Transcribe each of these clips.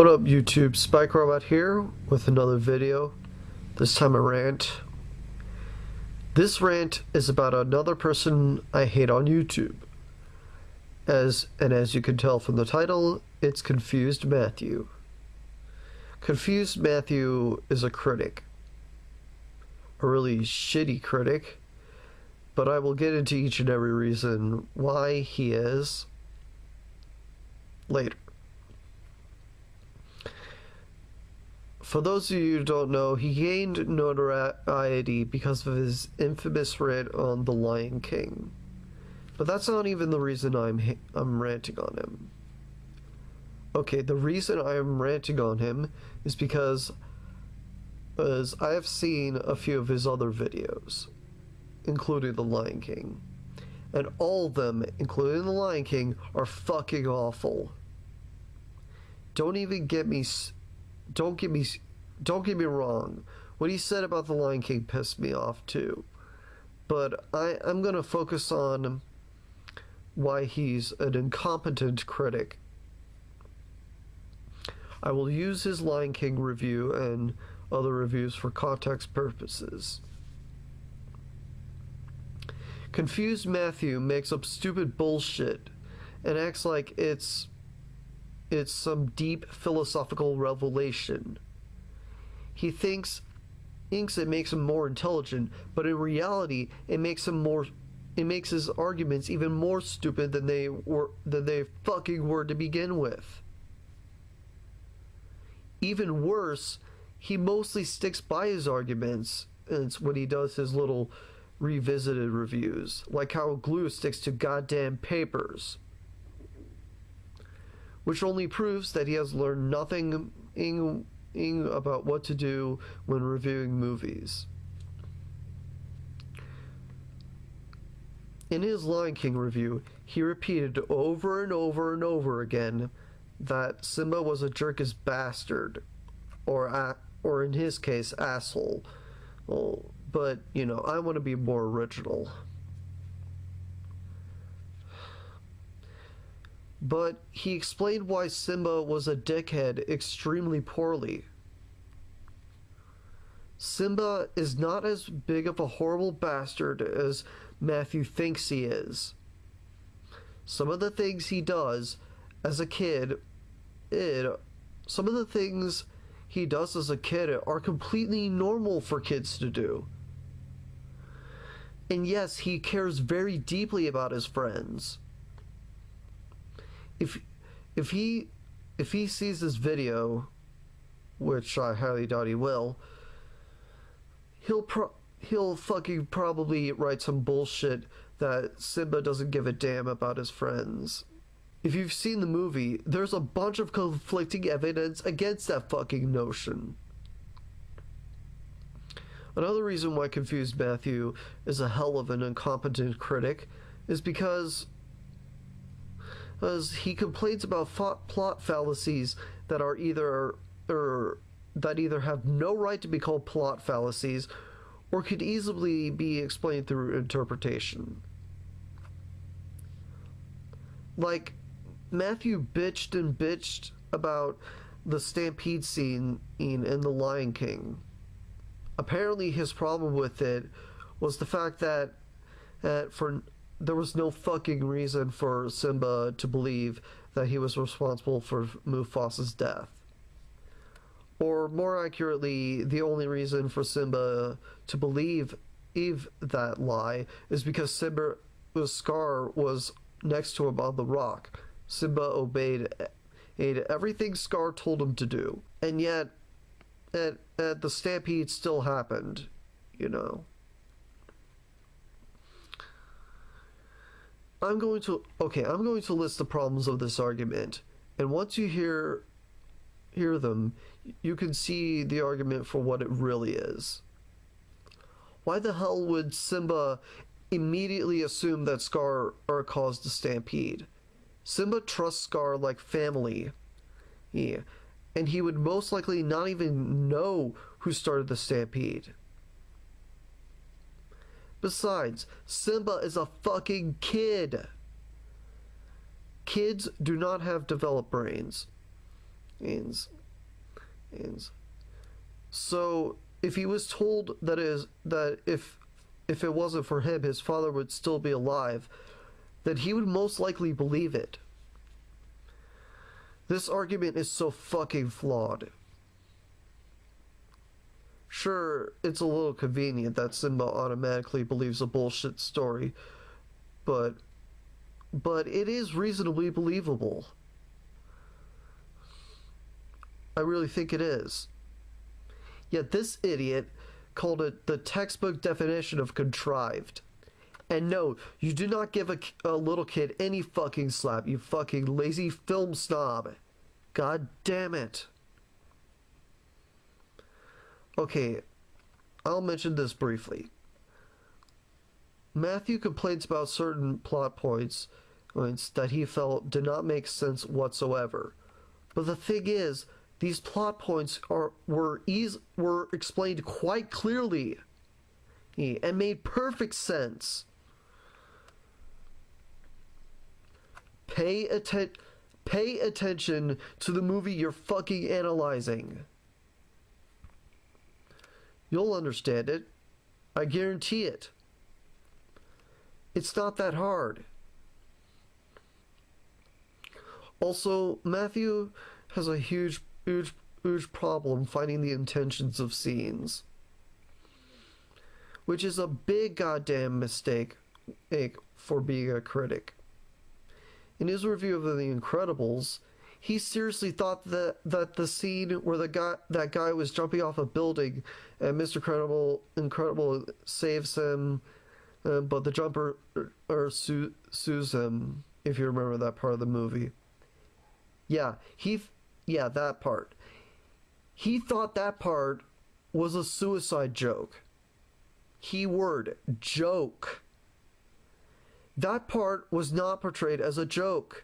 What up YouTube, Spike Robot here with another video, this time a rant. This rant is about another person I hate on YouTube. As you can tell from the title, it's Confused Matthew. Confused Matthew is a critic. A really shitty critic, but I will get into each and every reason why he is later. For those of you who don't know, he gained notoriety because of his infamous rant on The Lion King. But that's not even the reason I'm ranting on him. Okay, the reason I am ranting on him is because I have seen a few of his other videos, including The Lion King. And all of them, including The Lion King, are fucking awful. Don't get me wrong. What he said about The Lion King pissed me off too. But I'm gonna focus on why he's an incompetent critic. I will use his Lion King review and other reviews for context purposes. Confused Matthew makes up stupid bullshit and acts like it's some deep philosophical revelation. He thinks it makes him more intelligent, but in reality, it makes his arguments even more stupid than they fucking were to begin with. Even worse, he mostly sticks by his arguments, and it's when he does his little revisited reviews, like how glue sticks to goddamn papers. Which only proves that he has learned nothing about what to do when reviewing movies. In his Lion King review, he repeated over and over and over again that Simba was a jerkish bastard, or in his case, asshole. Well, but, you know, I want to be more original. But he explained why Simba was a dickhead extremely poorly. Simba is not as big of a horrible bastard as Matthew thinks he is. Some of the things he does as a kid, are completely normal for kids to do. And yes, he cares very deeply about his friends. If he sees this video, which I highly doubt he will, he'll fucking probably write some bullshit that Simba doesn't give a damn about his friends. If you've seen the movie, there's a bunch of conflicting evidence against that fucking notion. Another reason why Confused Matthew is a hell of an incompetent critic is because he complains about plot fallacies that are either have no right to be called plot fallacies or could easily be explained through interpretation. Like, Matthew bitched about the stampede scene in The Lion King. Apparently his problem with it was the fact that there was no fucking reason for Simba to believe that he was responsible for Mufasa's death. Or more accurately, the only reason for Simba to believe that lie is because Scar was next to him on the rock. Simba obeyed everything Scar told him to do. And yet, the stampede still happened, you know. I'm going to list the problems of this argument, and once you hear them, you can see the argument for what it really is. Why the hell would Simba immediately assume that Scar caused the stampede? Simba trusts Scar like family. Yeah. And he would most likely not even know who started the stampede. Besides, Simba is a fucking kid. Kids do not have developed brains. And, and so if he was told that if it wasn't for him, his father would still be alive, then he would most likely believe it. This argument is so fucking flawed. Sure, it's a little convenient that Simba automatically believes a bullshit story, but it is reasonably believable. I really think it is. Yet this idiot called it the textbook definition of contrived. And no, you do not give a little kid any fucking slap, you fucking lazy film snob. God damn it. Okay, I'll mention this briefly. Matthew complains about certain plot points that he felt did not make sense whatsoever. But the thing is, these plot points were explained quite clearly and made perfect sense. Pay attention to the movie you're fucking analyzing. You'll understand it. I guarantee it. It's not that hard. Also, Matthew has a huge problem finding the intentions of scenes, which is a big goddamn mistake for being a critic. In his review of The Incredibles, he seriously thought that the scene where that guy was jumping off a building and Mr. Incredible saves him, but the jumper sues him, if you remember that part of the movie. Yeah, that part. He thought that part was a suicide joke. Keyword, joke. That part was not portrayed as a joke.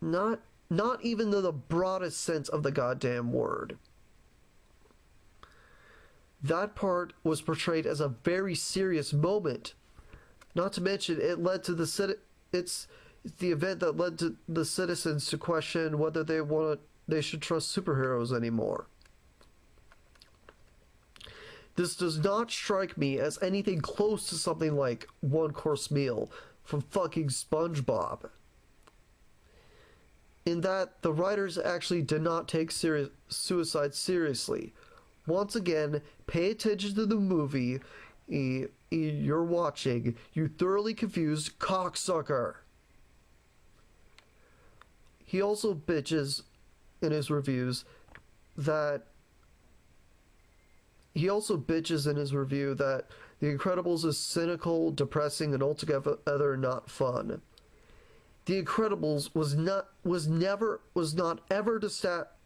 Not even in the broadest sense of the goddamn word. That part was portrayed as a very serious moment. Not to mention, it led to it's the event that led to the citizens to question whether they should trust superheroes anymore. This does not strike me as anything close to something like One Course Meal from fucking SpongeBob. In that, the writers actually did not take suicide seriously. Once again, pay attention to the movie you're watching, you thoroughly confused cocksucker. He also bitches in his reviews that The Incredibles is cynical, depressing, and altogether not fun. The Incredibles was not ever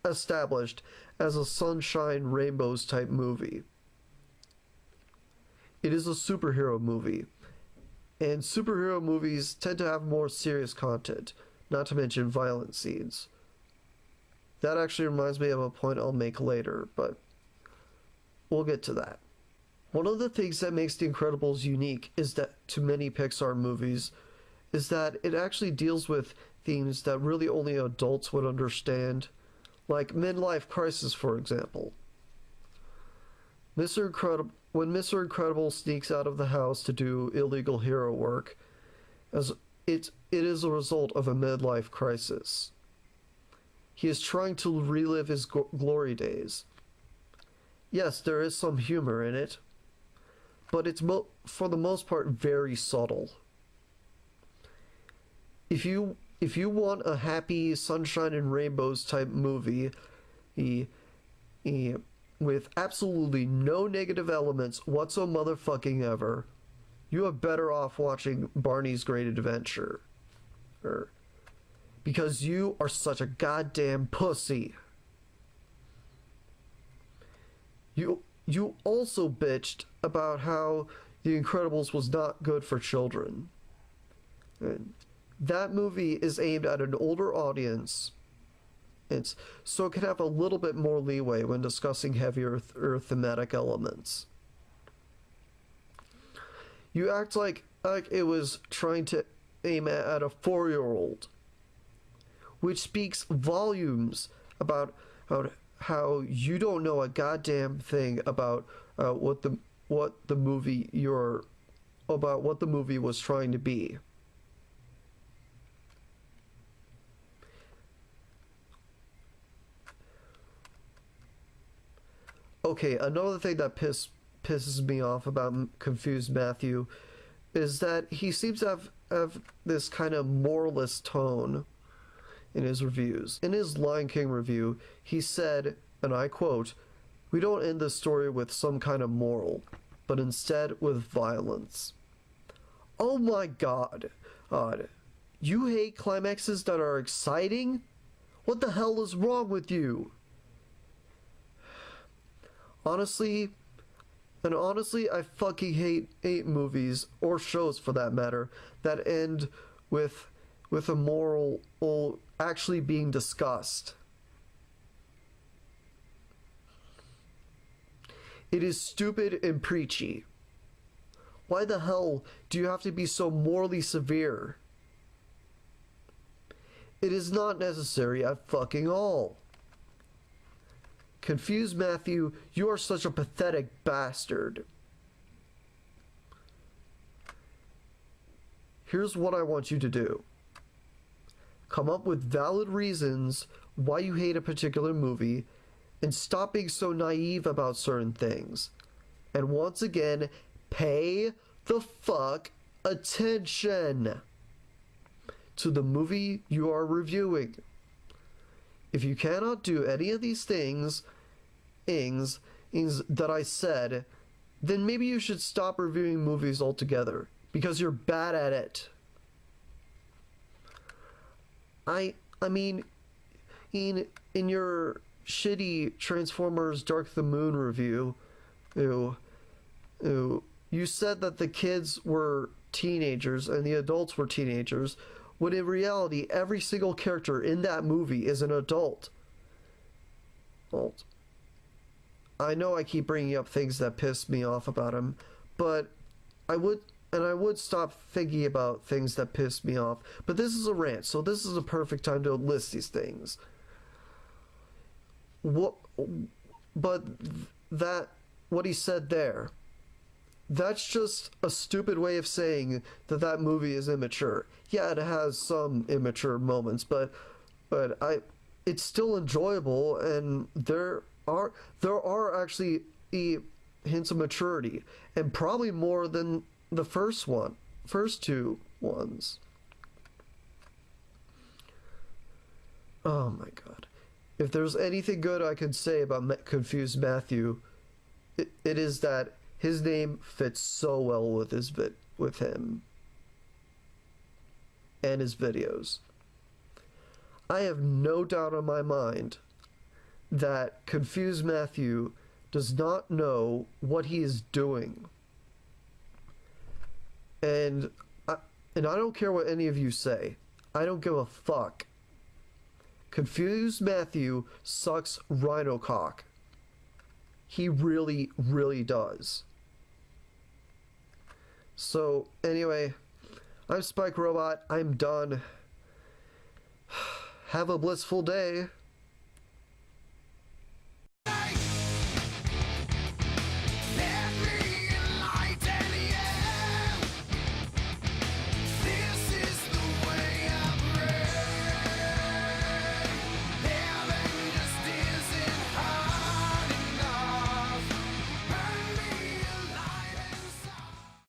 established as a sunshine rainbows type movie. It is a superhero movie, and superhero movies tend to have more serious content, not to mention violent scenes. That actually reminds me of a point I'll make later, but we'll get to that. One of the things that makes The Incredibles unique is that to many Pixar movies is that it actually deals with themes that really only adults would understand, like midlife crisis, for example. When Mr. Incredible sneaks out of the house to do illegal hero work, it is a result of a midlife crisis. He is trying to relive his glory days. Yes, there is some humor in it, but it's for the most part very subtle. If you want a happy sunshine and rainbows type movie, with absolutely no negative elements whatsoever, you are better off watching Barney's Great Adventure. Because you are such a goddamn pussy. You also bitched about how The Incredibles was not good for children. And that movie is aimed at an older audience, so it can have a little bit more leeway when discussing heavier thematic elements. You act like it was trying to aim at a 4-year-old, which speaks volumes about how you don't know a goddamn thing about what the movie was trying to be. Okay, another thing that pisses me off about Confused Matthew is that he seems to have this kind of moralist tone in his reviews. In his Lion King review, he said, and I quote, "We don't end the story with some kind of moral, but instead with violence." Oh my god. You hate climaxes that are exciting? What the hell is wrong with you? Honestly, I fucking hate movies, or shows for that matter, that end with a moral actually being discussed. It is stupid and preachy. Why the hell do you have to be so morally severe? It is not necessary at fucking all. Confused Matthew, you are such a pathetic bastard. Here's what I want you to do. Come up with valid reasons why you hate a particular movie, and stop being so naive about certain things. And once again, pay the fuck attention to the movie you are reviewing. If you cannot do any of these things that I said, then maybe you should stop reviewing movies altogether, because you're bad at it. I mean, in your shitty Transformers Dark the Moon review, you said that the kids were teenagers and the adults were teenagers, when in reality every single character in that movie is an adult. Well, I know I keep bringing up things that piss me off about him, but I would stop thinking about things that piss me off. But this is a rant, so this is a perfect time to list these things. What he said there, that's just a stupid way of saying that movie is immature. Yeah, it has some immature moments, but it's still enjoyable, and there are actually hints of maturity, and probably more than the first two ones. Oh my god. If there's anything good I can say about Confused Matthew, it is that his name fits so well with him and his videos. I have no doubt in my mind that Confused Matthew does not know what he is doing. And I don't care what any of you say. I don't give a fuck. Confused Matthew sucks rhino cock. He really, really does. So, anyway, I'm Spike Robot. I'm done. Have a blissful day.